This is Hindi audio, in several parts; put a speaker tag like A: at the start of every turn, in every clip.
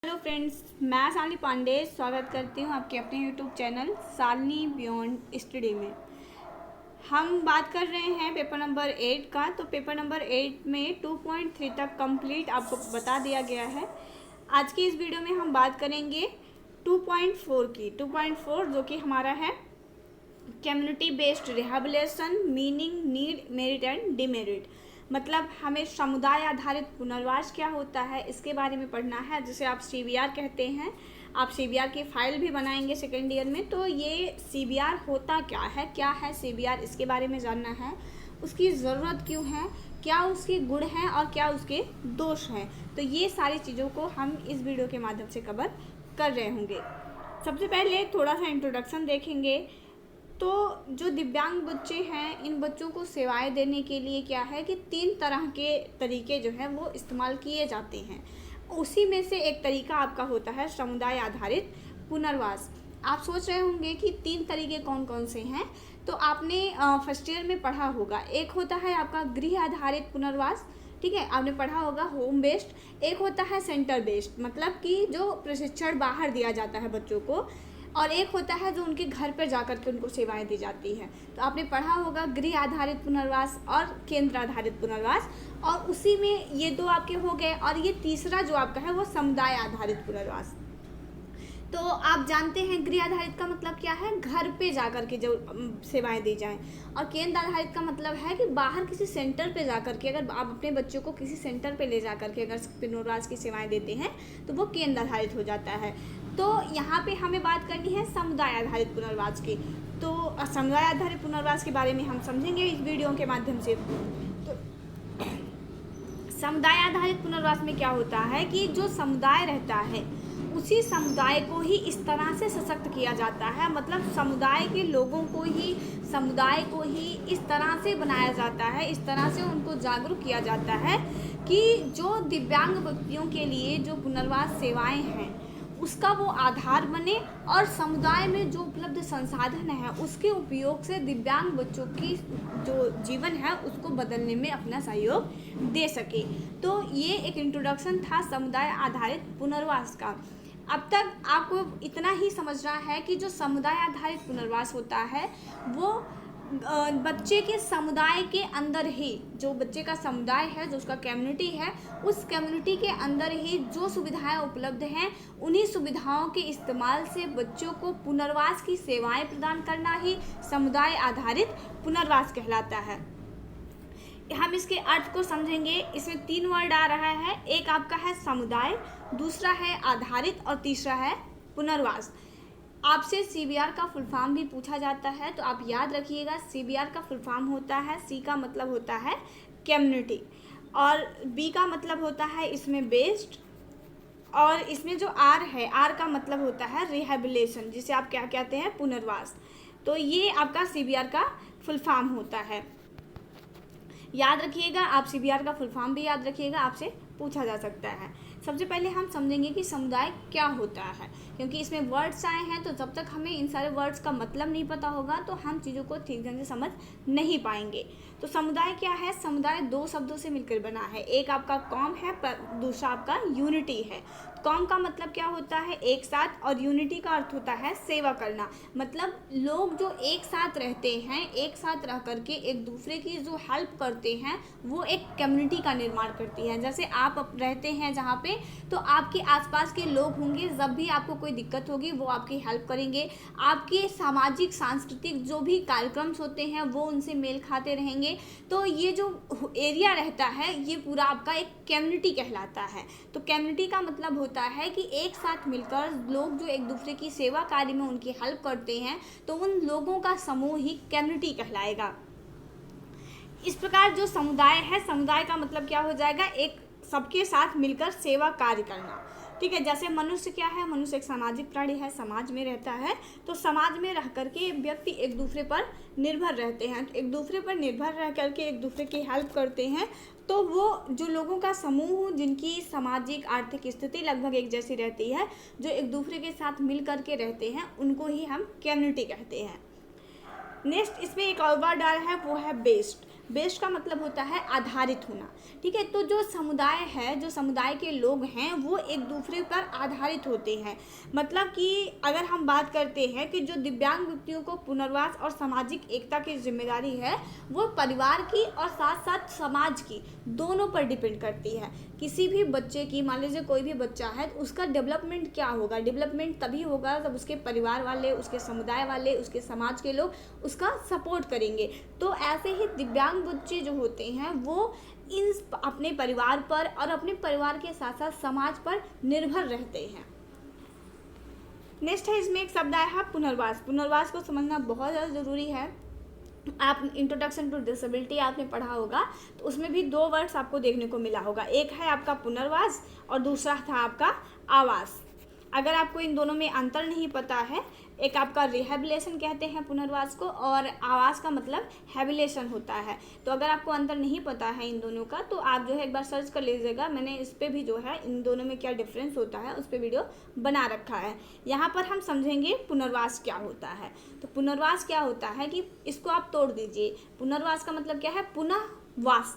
A: हेलो फ्रेंड्स, मैं शालिनी पांडे स्वागत करती हूँ आपके अपने YouTube channel Shalini beyond study में। हम बात कर रहे हैं पेपर नंबर 8 का। तो पेपर नंबर 8 में 2.3 तक कंप्लीट आपको बता दिया गया है। आज की इस वीडियो में हम बात करेंगे 2.4 की। 2.4 जो कि हमारा है community based rehabilitation, meaning, need, merit and demerit. मतलब हमें समुदाय आधारित पुनर्वास क्या होता है इसके बारे में पढ़ना है, जिसे आप CBR कहते हैं। आप CBR की फाइल भी बनाएंगे सेकेंड ईयर में। तो ये CBR होता क्या है CBR, इसके बारे में जानना है। उसकी ज़रूरत क्यों है, क्या उसके गुण हैं और क्या उसके दोष हैं। तो ये सारी चीज़ों को हम इस वीडियो के माध्यम से कवर कर रहे होंगे। सबसे पहले थोड़ा सा इंट्रोडक्शन देखेंगे। तो जो दिव्यांग बच्चे हैं, इन बच्चों को सेवाएं देने के लिए क्या है कि 3 तरह के तरीके जो हैं वो इस्तेमाल किए जाते हैं। उसी में से एक तरीका आपका होता है समुदाय आधारित पुनर्वास। आप सोच रहे होंगे कि 3 तरीके कौन कौन से हैं। तो आपने फर्स्ट ईयर में पढ़ा होगा, एक होता है आपका गृह आधारित पुनर्वास, ठीक है, आपने पढ़ा होगा होम बेस्ड। एक होता है सेंटर बेस्ड, मतलब कि जो प्रशिक्षण बाहर दिया जाता है बच्चों को। और एक होता है जो उनके घर पर जाकर के उनको सेवाएं दी जाती हैं। तो आपने पढ़ा होगा गृह आधारित पुनर्वास और केंद्र आधारित पुनर्वास। और उसी में ये 2 आपके हो गए। और ये तीसरा जो आपका है वो समुदाय आधारित पुनर्वास। तो आप जानते हैं गृह आधारित का मतलब क्या है, घर पे जाकर के जो सेवाएं दी जाएं। और केंद्र आधारित का मतलब है कि बाहर किसी सेंटर पे जाकर के, अगर आप अपने बच्चों को किसी सेंटर पे ले जाकर के अगर पुनर्वास की सेवाएं देते हैं तो वो केंद्र आधारित हो जाता है। तो यहाँ पे हमें बात करनी है समुदाय आधारित पुनर्वास की। तो समुदाय आधारित पुनर्वास के बारे में हम समझेंगे इस वीडियो के माध्यम से। तो समुदाय आधारित पुनर्वास में क्या होता है कि जो समुदाय रहता है उसी समुदाय को ही इस तरह से सशक्त किया जाता है, मतलब समुदाय के लोगों को ही, समुदाय को ही इस तरह से बनाया जाता है, इस तरह से उनको जागरूक किया जाता है कि जो दिव्यांग व्यक्तियों के लिए जो पुनर्वास सेवाएं हैं उसका वो आधार बने और समुदाय में जो उपलब्ध संसाधन है उसके उपयोग से दिव्यांग बच्चों की जो जीवन है उसको बदलने में अपना सहयोग दे सके। तो ये एक इंट्रोडक्शन था समुदाय आधारित पुनर्वास का। अब तक आपको इतना ही समझना है कि जो समुदाय आधारित पुनर्वास होता है वो बच्चे के समुदाय के अंदर ही, जो बच्चे का समुदाय है, जो उसका कम्युनिटी है, उस कम्युनिटी के अंदर ही जो सुविधाएं उपलब्ध हैं उन्हीं सुविधाओं के इस्तेमाल से बच्चों को पुनर्वास की सेवाएं प्रदान करना ही समुदाय आधारित पुनर्वास कहलाता है। हम इसके अर्थ को समझेंगे। इसमें 3 वर्ड आ रहा है, एक आपका है समुदाय, दूसरा है आधारित और तीसरा है पुनर्वास। आपसे CBR का फुल फॉर्म भी पूछा जाता है, तो आप याद रखिएगा CBR का फुल फॉर्म होता है, C का मतलब होता है कम्युनिटी और B का मतलब होता है इसमें बेस्ड, और इसमें जो R है, R का मतलब होता है रिहेबिलिटेशन, जिसे आप क्या कहते हैं, पुनर्वास। तो ये आपका CBR का फुल फॉर्म होता है। याद रखिएगा, आप CBR का फुल फॉर्म भी याद रखिएगा, आपसे पूछा जा सकता है। सबसे पहले हम समझेंगे कि समुदाय क्या होता है, क्योंकि इसमें वर्ड्स आए हैं तो जब तक हमें इन सारे वर्ड्स का मतलब नहीं पता होगा तो हम चीज़ों को ठीक ढंग से समझ नहीं पाएंगे। तो समुदाय क्या है, समुदाय 2 शब्दों से मिलकर बना है, एक आपका कॉम है, दूसरा आपका यूनिटी है। कॉम का मतलब क्या होता है, एक साथ, और यूनिटी का अर्थ होता है सेवा करना। मतलब लोग जो एक साथ रहते हैं, एक साथ रह करके एक दूसरे की जो हेल्प करते हैं वो एक कम्युनिटी का निर्माण करती है। जैसे आप रहते हैं जहाँ पे, तो आपके आसपास के लोग होंगे, जब भी आपको कोई दिक्कत होगी वो आपकी हेल्प करेंगे। आपके सामाजिक सांस्कृतिक जो भी कार्यक्रम होते हैं वो उनसे मेल खाते रहेंगे। तो ये जो एरिया रहता है ये पूरा आपका एक कम्युनिटी कहलाता है। तो कम्युनिटी का मतलब होता है कि एक साथ मिलकर लोग जो एक दूसरे की सेवा कार्य में उनकी हेल्प करते हैं, तो उन लोगों का समूह ही कम्युनिटी कहलाएगा। इस प्रकार जो समुदाय है, समुदाय का मतलब क्या हो जाएगा, एक सबके साथ मिलकर सेवा कार्य करना, ठीक है। जैसे मनुष्य क्या है, मनुष्य एक सामाजिक प्राणी है, समाज में रहता है। तो समाज में रह करके व्यक्ति एक दूसरे पर निर्भर रहते हैं, एक दूसरे पर निर्भर रह करके एक दूसरे की हेल्प करते हैं। तो वो जो लोगों का समूह जिनकी सामाजिक आर्थिक स्थिति लगभग एक जैसी रहती है, जो एक दूसरे के साथ मिल करके रहते हैं, उनको ही हम कम्युनिटी कहते हैं। नेक्स्ट इसमें एक और वर्ड आ रहा है, वो है बेस्ड। बेस्ड का मतलब होता है आधारित होना, ठीक है। तो जो समुदाय है, जो समुदाय के लोग हैं, वो एक दूसरे पर आधारित होते हैं। मतलब कि अगर हम बात करते हैं कि जो दिव्यांग व्यक्तियों को पुनर्वास और सामाजिक एकता की जिम्मेदारी है, वो परिवार की और साथ साथ समाज की दोनों पर डिपेंड करती है। किसी भी बच्चे की, मान लीजिए कोई भी बच्चा है, तो उसका डेवलपमेंट क्या होगा? डेवलपमेंट तभी होगा जब उसके परिवार वाले, उसके समुदाय वाले, उसके समाज के लोग उसका सपोर्ट करेंगे। तो ऐसे ही दिव्यांग बच्चे जो होते हैं वो इन अपने परिवार पर और अपने परिवार के साथ साथ समाज पर निर्भर रहते हैं। नेक्स्ट है, इसमें एक शब्द आया है पुनर्वास। पुनर्वास को समझना बहुत ज़्यादा ज़रूरी है। आप इंट्रोडक्शन टू डिसेबिलिटी आपने पढ़ा होगा, तो उसमें भी 2 वर्ड्स आपको देखने को मिला होगा। एक है आपका पुनर्वास और दूसरा था आपका आवास। अगर आपको इन दोनों में अंतर नहीं पता है, एक आपका रिहेबिलेशन कहते हैं पुनर्वास को, और आवास का मतलब हैबिलेशन होता है। तो अगर आपको अंतर नहीं पता है इन दोनों का, तो आप जो है एक बार सर्च कर लीजिएगा। मैंने इस पर भी जो है इन दोनों में क्या डिफरेंस होता है उस पर वीडियो बना रखा है। यहाँ पर हम समझेंगे पुनर्वास क्या होता है। तो पुनर्वास क्या होता है कि इसको आप तोड़ दीजिए। पुनर्वास का मतलब क्या है? पुनः वास,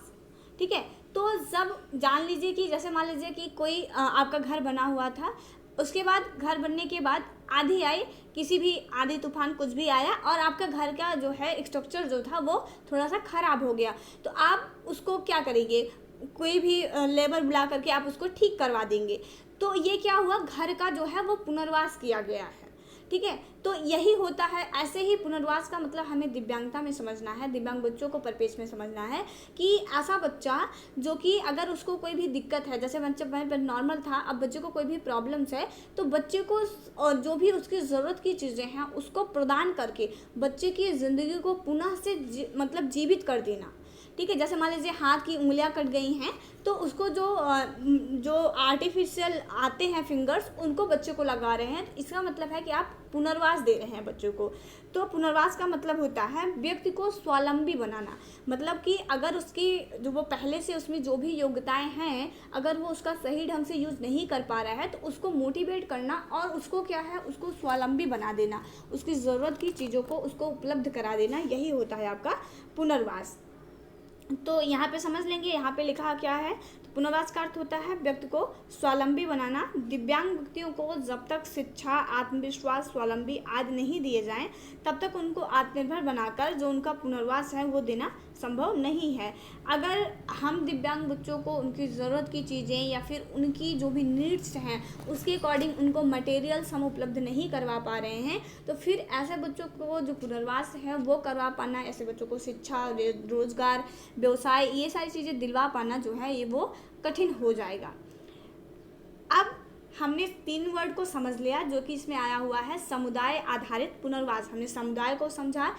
A: ठीक है। तो जब जान लीजिए कि जैसे मान लीजिए कि कोई आपका घर बना हुआ था, उसके बाद घर बनने के बाद आंधी आई, किसी भी आंधी तूफान कुछ भी आया और आपका घर का जो है स्ट्रक्चर जो था वो थोड़ा सा ख़राब हो गया, तो आप उसको क्या करेंगे? कोई भी लेबर बुला करके आप उसको ठीक करवा देंगे। तो ये क्या हुआ? घर का जो है वो पुनर्वास किया गया है, ठीक है। तो यही होता है। ऐसे ही पुनर्वास का मतलब हमें दिव्यांगता में समझना है, दिव्यांग बच्चों को परिपेक्ष में समझना है कि ऐसा बच्चा जो कि अगर उसको कोई भी दिक्कत है, जैसे बच्चा नॉर्मल था, अब बच्चे को कोई भी प्रॉब्लम्स है, तो बच्चे को और जो भी उसकी ज़रूरत की चीज़ें हैं उसको प्रदान करके बच्चे की ज़िंदगी को पुनः से मतलब जीवित कर देना, ठीक है। जैसे मान लीजिए हाथ की उंगलियां कट गई हैं, तो उसको जो आर्टिफिशियल आते हैं फिंगर्स, उनको बच्चे को लगा रहे हैं। तो इसका मतलब है कि आप पुनर्वास दे रहे हैं बच्चों को। तो पुनर्वास का मतलब होता है व्यक्ति को स्वावलंबी बनाना। मतलब कि अगर उसकी जो वो पहले से उसमें जो भी योग्यताएं हैं, अगर वो उसका सही ढंग से यूज़ नहीं कर पा रहा है, तो उसको मोटिवेट करना और उसको क्या है, उसको स्वावलंबी बना देना, उसकी ज़रूरत की चीज़ों को उसको उपलब्ध करा देना, यही होता है आपका पुनर्वास। तो यहाँ पे समझ लेंगे, यहाँ पे लिखा क्या है। तो पुनर्वास का अर्थ होता है व्यक्ति को स्वावलंबी बनाना। दिव्यांग व्यक्तियों को जब तक शिक्षा, आत्मविश्वास, स्वावलंबी आदि नहीं दिए जाएं, तब तक उनको आत्मनिर्भर बनाकर जो उनका पुनर्वास है वो देना संभव नहीं है। अगर हम दिव्यांग बच्चों को उनकी ज़रूरत की चीज़ें या फिर उनकी जो भी नीड्स हैं उसके अकॉर्डिंग उनको मटेरियल्स हम उपलब्ध नहीं करवा पा रहे हैं, तो फिर ऐसे बच्चों को जो पुनर्वास है वो करवा पाना, ऐसे बच्चों को शिक्षा, रोजगार, व्यवसाय, ये सारी चीज़ें दिलवा पाना जो है ये वो कठिन हो जाएगा। अब हमने 3 वर्ड को समझ लिया जो कि इसमें आया हुआ है, समुदाय आधारित पुनर्वास। हमने समुदाय को समझा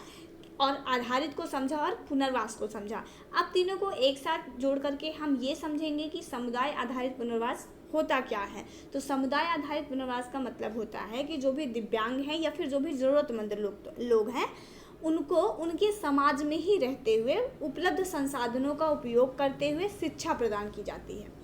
A: और आधारित को समझा और पुनर्वास को समझा। अब तीनों को एक साथ जोड़ करके हम ये समझेंगे कि समुदाय आधारित पुनर्वास होता क्या है। तो समुदाय आधारित पुनर्वास का मतलब होता है कि जो भी दिव्यांग हैं या फिर जो भी ज़रूरतमंद लोग हैं, उनको उनके समाज में ही रहते हुए उपलब्ध संसाधनों का उपयोग करते हुए शिक्षा प्रदान की जाती है।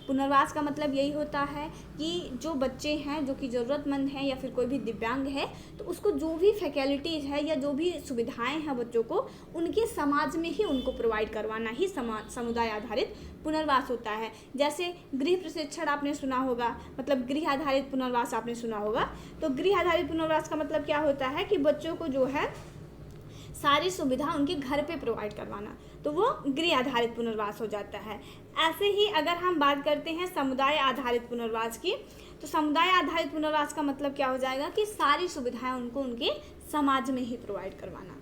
A: पुनर्वास का मतलब यही होता है कि जो बच्चे हैं जो कि ज़रूरतमंद हैं या फिर कोई भी दिव्यांग है, तो उसको जो भी फैकल्टीज़ है या जो भी सुविधाएं हैं बच्चों को उनके समाज में ही उनको प्रोवाइड करवाना ही समुदाय आधारित पुनर्वास होता है। जैसे गृह प्रशिक्षण आपने सुना होगा, मतलब गृह आधारित पुनर्वास आपने सुना होगा। तो गृह आधारित पुनर्वास का मतलब क्या होता है कि बच्चों को जो है सारी सुविधा उनके घर पे प्रोवाइड करवाना, तो वो गृह आधारित पुनर्वास हो जाता है। ऐसे ही अगर हम बात करते हैं समुदाय आधारित पुनर्वास की, तो समुदाय आधारित पुनर्वास का मतलब क्या हो जाएगा कि सारी सुविधाएं उनको उनके समाज में ही प्रोवाइड करवाना।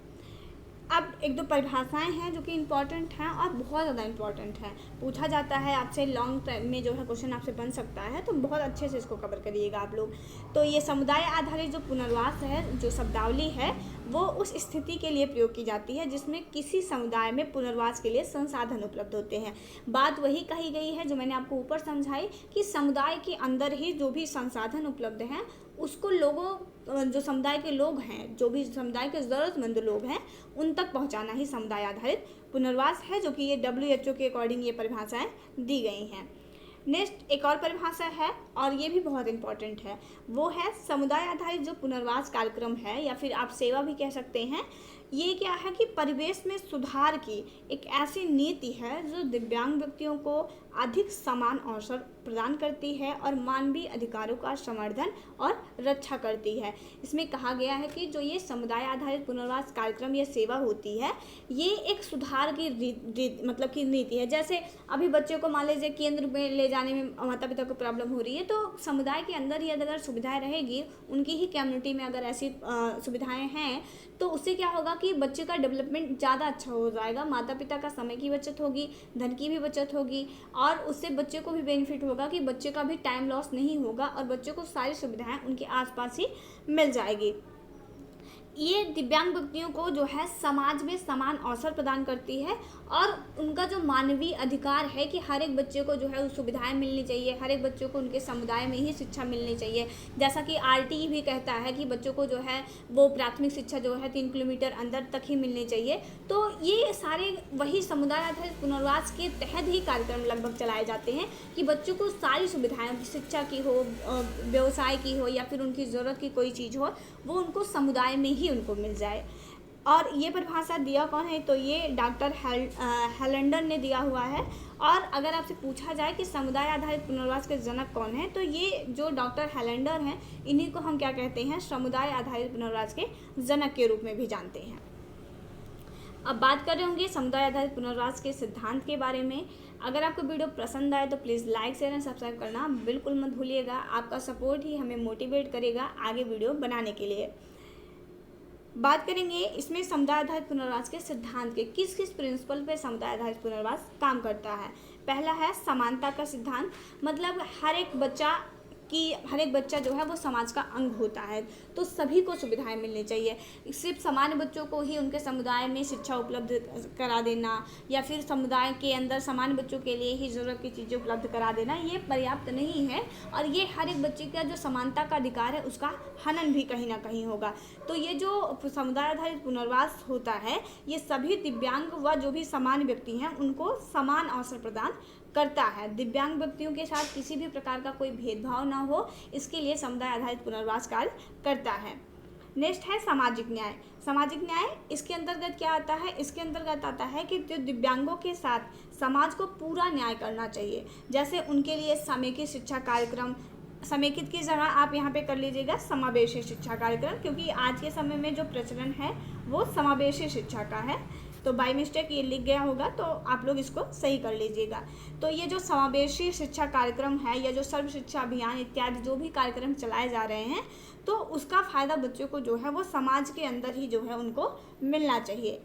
A: अब 1-2 परिभाषाएं हैं जो कि इम्पॉर्टेंट हैं और बहुत ज़्यादा इम्पॉर्टेंट हैं, पूछा जाता है आपसे, लॉन्ग टाइम में जो है क्वेश्चन आपसे बन सकता है, तो बहुत अच्छे से इसको कवर करिएगा आप लोग। तो ये समुदाय आधारित जो पुनर्वास है, जो शब्दावली है, वो उस स्थिति के लिए प्रयोग की जाती है जिसमें किसी समुदाय में पुनर्वास के लिए संसाधन उपलब्ध होते हैं। बात वही कही गई है जो मैंने आपको ऊपर समझाई कि समुदाय के अंदर ही जो भी संसाधन उपलब्ध हैं उसको लोगों, जो समुदाय के लोग हैं, जो भी समुदाय के ज़रूरतमंद लोग हैं, उन तक पहुंचाना ही समुदाय आधारित पुनर्वास है, जो कि ये WHO के अकॉर्डिंग ये परिभाषाएं दी गई हैं। नेक्स्ट एक और परिभाषा है और ये भी बहुत इंपॉर्टेंट है, वो है समुदाय आधारित जो पुनर्वास कार्यक्रम है या फिर आप सेवा भी कह सकते हैं, ये क्या है कि परिवेश में सुधार की एक ऐसी नीति है जो दिव्यांग व्यक्तियों को अधिक समान अवसर प्रदान करती है और मानवीय अधिकारों का संवर्धन और रक्षा करती है। इसमें कहा गया है कि जो ये समुदाय आधारित पुनर्वास कार्यक्रम या सेवा होती है, ये एक सुधार की मतलब की नीति है। जैसे अभी बच्चे को मान लीजिए केंद्र में ले जाने में माता पिता को प्रॉब्लम हो रही है, तो समुदाय के अंदर ही अगर सुविधाएं रहेगी, उनकी ही कम्युनिटी में अगर ऐसी सुविधाएं हैं, तो उससे क्या होगा कि बच्चे का डेवलपमेंट ज़्यादा अच्छा हो जाएगा। माता पिता का समय की बचत होगी, धन की भी बचत होगी, और उससे बच्चे को भी बेनिफिट होगा कि बच्चे का भी टाइम लॉस नहीं होगा और बच्चे को सारी सुविधाएं उनके आसपास ही मिल जाएगी। ये दिव्यांग व्यक्तियों को जो है समाज में समान अवसर प्रदान करती है और उनका जो मानवीय अधिकार है कि हर एक बच्चे को जो है सुविधाएं मिलनी चाहिए, हर एक बच्चों को उनके समुदाय में ही शिक्षा मिलनी चाहिए। जैसा कि आरटीई भी कहता है कि बच्चों को जो है वो प्राथमिक शिक्षा जो है 3 किलोमीटर अंदर तक ही मिलनी चाहिए। तो ये सारे वही समुदाय आधारित पुनर्वास के तहत ही कार्यक्रम लगभग चलाए जाते हैं कि बच्चों को सारी सुविधाएं, शिक्षा की हो, व्यवसाय की हो, या फिर उनकी ज़रूरत की कोई चीज़ हो, वो उनको समुदाय में ही उनको मिल जाए। और ये परिभाषा दिया कौन है, तो ये डॉक्टर हेलेंडर ने दिया हुआ है। और अगर आपसे पूछा जाए कि समुदाय आधारित पुनर्वास के जनक कौन है, तो ये जो डॉक्टर हेलेंडर हैं, इन्हीं को हम क्या कहते हैं, समुदाय आधारित पुनर्वास के जनक के रूप में भी जानते हैं। अब बात कर रहे होंगे समुदाय आधारित पुनर्वास के सिद्धांत के बारे में। अगर आपको वीडियो पसंद आए तो please like, share and subscribe करना बिल्कुल मत भूलिएगा। आपका सपोर्ट ही हमें मोटिवेट करेगा आगे वीडियो बनाने के लिए। बात करेंगे इसमें समुदाय आधारित पुनर्वास के सिद्धांत के किस किस प्रिंसिपल पे समुदाय आधारित पुनर्वास काम करता है। पहला है समानता का सिद्धांत, मतलब हर एक बच्चा जो है वो समाज का अंग होता है, तो सभी को सुविधाएं मिलनी चाहिए। सिर्फ सामान्य बच्चों को ही उनके समुदाय में शिक्षा उपलब्ध करा देना या फिर समुदाय के अंदर सामान्य बच्चों के लिए ही ज़रूरत की चीज़ें उपलब्ध करा देना, ये पर्याप्त नहीं है। और ये हर एक बच्चे का जो समानता का अधिकार है उसका हनन भी कहीं ना कहीं होगा। तो ये जो समुदाय आधारित पुनर्वास होता है, ये सभी दिव्यांग व जो भी सामान्य व्यक्ति हैं उनको समान अवसर प्रदान करता है। दिव्यांग व्यक्तियों के साथ किसी भी प्रकार का कोई भेदभाव ना हो, इसके लिए समुदाय आधारित पुनर्वास कार्य करता है। नेक्स्ट है सामाजिक न्याय। सामाजिक न्याय इसके अंतर्गत क्या आता है, इसके अंतर्गत आता है कि जो दिव्यांगों के साथ समाज को पूरा न्याय करना चाहिए। जैसे उनके लिए समेकित शिक्षा कार्यक्रम, समेकित की जगह आप यहाँ पे कर लीजिएगा समावेशी शिक्षा कार्यक्रम, क्योंकि आज के समय में जो प्रचलन है वो समावेशी शिक्षा का है। तो बाय मिस्टेक ये लिख गया होगा, तो आप लोग इसको सही कर लीजिएगा। तो ये जो समावेशी शिक्षा कार्यक्रम है या जो सर्व शिक्षा अभियान इत्यादि जो भी कार्यक्रम चलाए जा रहे हैं, तो उसका फ़ायदा बच्चों को जो है वो समाज के अंदर ही जो है उनको मिलना चाहिए।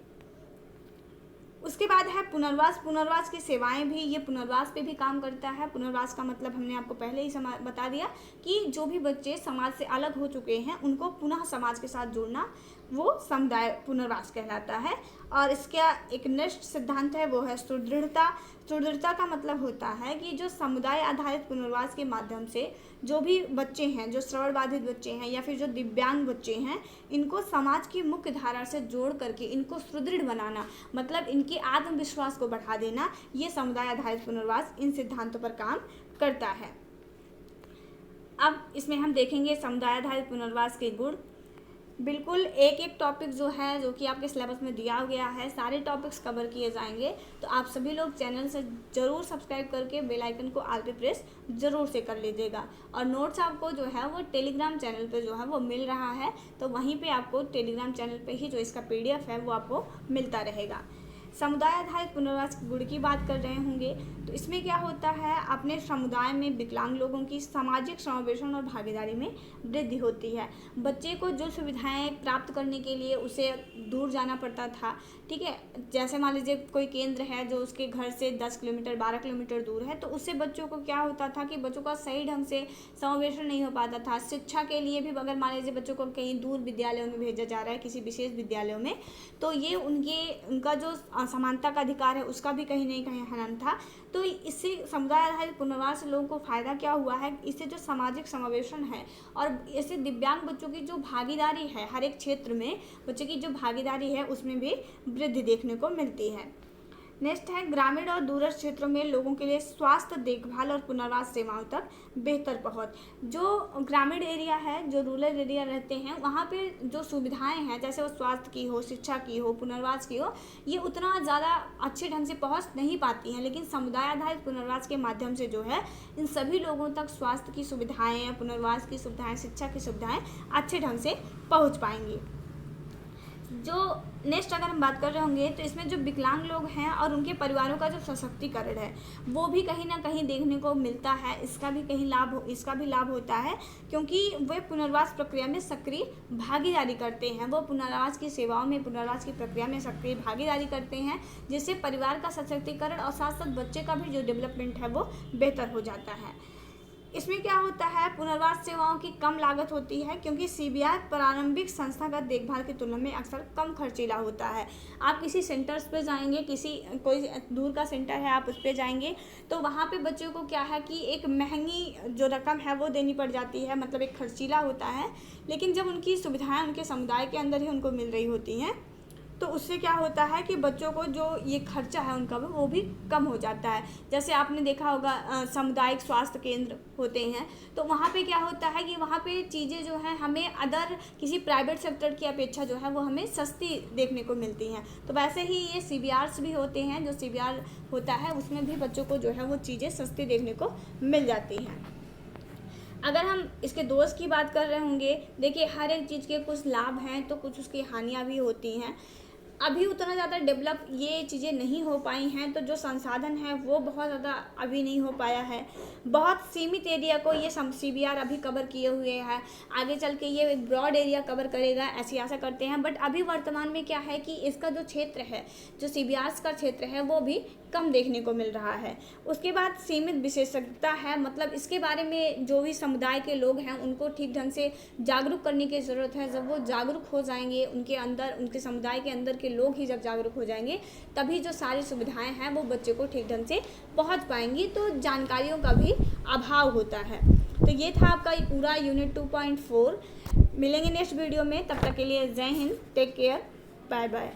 A: उसके बाद है पुनर्वास। पुनर्वास की सेवाएं भी, ये पुनर्वास पे भी काम करता है। पुनर्वास का मतलब हमने आपको पहले ही बता दिया कि जो भी बच्चे समाज से अलग हो चुके हैं उनको पुनः समाज के साथ जोड़ना, वो समुदाय पुनर्वास कहलाता है। और इसका एक नेक्स्ट सिद्धांत है वो है सुदृढ़ता। सुदृढ़ता का मतलब होता है कि जो समुदाय आधारित पुनर्वास के माध्यम से जो भी बच्चे हैं, जो श्रवण बाधित बच्चे हैं या फिर जो दिव्यांग बच्चे हैं, इनको समाज की मुख्य धारा से जोड़ करके इनको सुदृढ़ बनाना, मतलब इनके आत्मविश्वास को बढ़ा देना, ये समुदाय आधारित पुनर्वास इन सिद्धांतों पर काम करता है। अब इसमें हम देखेंगे समुदाय आधारित पुनर्वास के गुण। बिल्कुल एक एक टॉपिक जो है, जो कि आपके सिलेबस में दिया गया है, सारे टॉपिक्स कवर किए जाएंगे। तो आप सभी लोग चैनल से ज़रूर सब्सक्राइब करके बेल आइकन को ऑल पे प्रेस ज़रूर से कर लीजिएगा। और नोट्स आपको जो है वो टेलीग्राम चैनल पे जो है वो मिल रहा है, तो वहीं पे आपको टेलीग्राम चैनल पे ही जो इसका PDF है वो आपको मिलता रहेगा। समुदाय आधारित पुनर्वास के गुण की बात कर रहे होंगे, तो इसमें क्या होता है, अपने समुदाय में विकलांग लोगों की सामाजिक समावेशन और भागीदारी में वृद्धि होती है। बच्चे को जो सुविधाएं प्राप्त करने के लिए उसे दूर जाना पड़ता था, ठीक है, जैसे मान लीजिए कोई केंद्र है जो उसके घर से 10 किलोमीटर 12 किलोमीटर दूर है, तो उससे बच्चों को क्या होता था कि बच्चों का सही ढंग से समावेशन नहीं हो पाता था। शिक्षा के लिए भी अगर मान लीजिए बच्चों को कहीं दूर विद्यालयों में भेजा जा रहा है, किसी विशेष विद्यालयों में, तो ये उनका जो समानता का अधिकार है उसका भी कहीं नहीं कहीं हनन था। तो इससे समुदाय आधारित पुनर्वास लोगों को फ़ायदा क्या हुआ है, इससे जो सामाजिक समावेशन है और इससे दिव्यांग बच्चों की जो भागीदारी है, हर एक क्षेत्र में बच्चों की जो भागीदारी है उसमें भी वृद्धि देखने को मिलती है। नेक्स्ट है ग्रामीण और दूरस्थ क्षेत्रों में लोगों के लिए स्वास्थ्य देखभाल और पुनर्वास सेवाओं तक बेहतर पहुंच। जो ग्रामीण एरिया है, जो रूरल एरिया रहते हैं, वहाँ पे जो सुविधाएं हैं, जैसे वो स्वास्थ्य की हो, शिक्षा की हो, पुनर्वास की हो, ये उतना ज़्यादा अच्छे ढंग से पहुंच नहीं पाती हैं। लेकिन समुदाय आधारित पुनर्वास के माध्यम से जो है इन सभी लोगों तक स्वास्थ्य की सुविधाएँ, पुनर्वास की सुविधाएँ, शिक्षा की सुविधाएँ अच्छे ढंग से पहुँच पाएंगी। जो नेक्स्ट अगर हम बात कर रहे होंगे तो इसमें जो विकलांग लोग हैं और उनके परिवारों का जो सशक्तिकरण है वो भी कहीं ना कहीं देखने को मिलता है। इसका भी लाभ होता है, क्योंकि वे पुनर्वास प्रक्रिया में सक्रिय भागीदारी करते हैं। वो पुनर्वास की सेवाओं में, पुनर्वास की प्रक्रिया में सक्रिय भागीदारी करते हैं, जिससे परिवार का सशक्तिकरण और साथ साथ बच्चे का भी जो डेवलपमेंट है वो बेहतर हो जाता है। इसमें क्या होता है, पुनर्वास सेवाओं की कम लागत होती है, क्योंकि सीबीआर प्रारंभिक संस्थागत देखभाल की तुलना में अक्सर कम खर्चीला होता है। आप किसी सेंटर्स पे जाएंगे, कोई दूर का सेंटर है, आप उस पे जाएंगे तो वहाँ पे बच्चों को क्या है कि एक महंगी जो रकम है वो देनी पड़ जाती है, मतलब एक खर्चीला होता है। लेकिन जब उनकी सुविधाएँ उनके समुदाय के अंदर ही उनको मिल रही होती हैं तो उससे क्या होता है कि बच्चों को जो ये खर्चा है उनका वो भी कम हो जाता है। जैसे आपने देखा होगा सामुदायिक स्वास्थ्य केंद्र होते हैं, तो वहाँ पे क्या होता है कि वहाँ पे चीज़ें जो हैं हमें अदर किसी प्राइवेट सेक्टर की अपेक्षा जो है वो हमें सस्ती देखने को मिलती हैं। तो वैसे ही ये सीबीआर्स भी होते हैं, जो सीबीआर होता है उसमें भी बच्चों को जो है वो चीज़ें सस्ती देखने को मिल जाती हैं। अगर हम इसके दोष की बात कर रहे होंगे, देखिए हर एक चीज़ के कुछ लाभ हैं तो कुछ उसकी हानियाँ भी होती हैं। अभी उतना ज़्यादा डेवलप ये चीज़ें नहीं हो पाई हैं, तो जो संसाधन है वो बहुत ज़्यादा अभी नहीं हो पाया है। बहुत सीमित एरिया को ये सीबीआर अभी कवर किए हुए हैं, आगे चल के ये एक ब्रॉड एरिया कवर करेगा ऐसी आशा करते हैं। बट अभी वर्तमान में क्या है कि इसका जो क्षेत्र है, जो सीबीआर का क्षेत्र है वो भी कम देखने को मिल रहा है। उसके बाद सीमित विशेषज्ञता है, मतलब इसके बारे में जो भी समुदाय के लोग हैं उनको ठीक ढंग से जागरूक करने की ज़रूरत है। जब वो जागरूक हो जाएंगे, उनके अंदर, उनके समुदाय के अंदर के लोग ही जब जागरूक हो जाएंगे तभी जो सारी सुविधाएं हैं वो बच्चे को ठीक ढंग से पहुंच पाएंगी। तो जानकारियों का भी अभाव होता है। तो ये था आपका पूरा यूनिट 2.4। मिलेंगे नेक्स्ट वीडियो में, तब तक के लिए Jai Hind, take care, bye bye.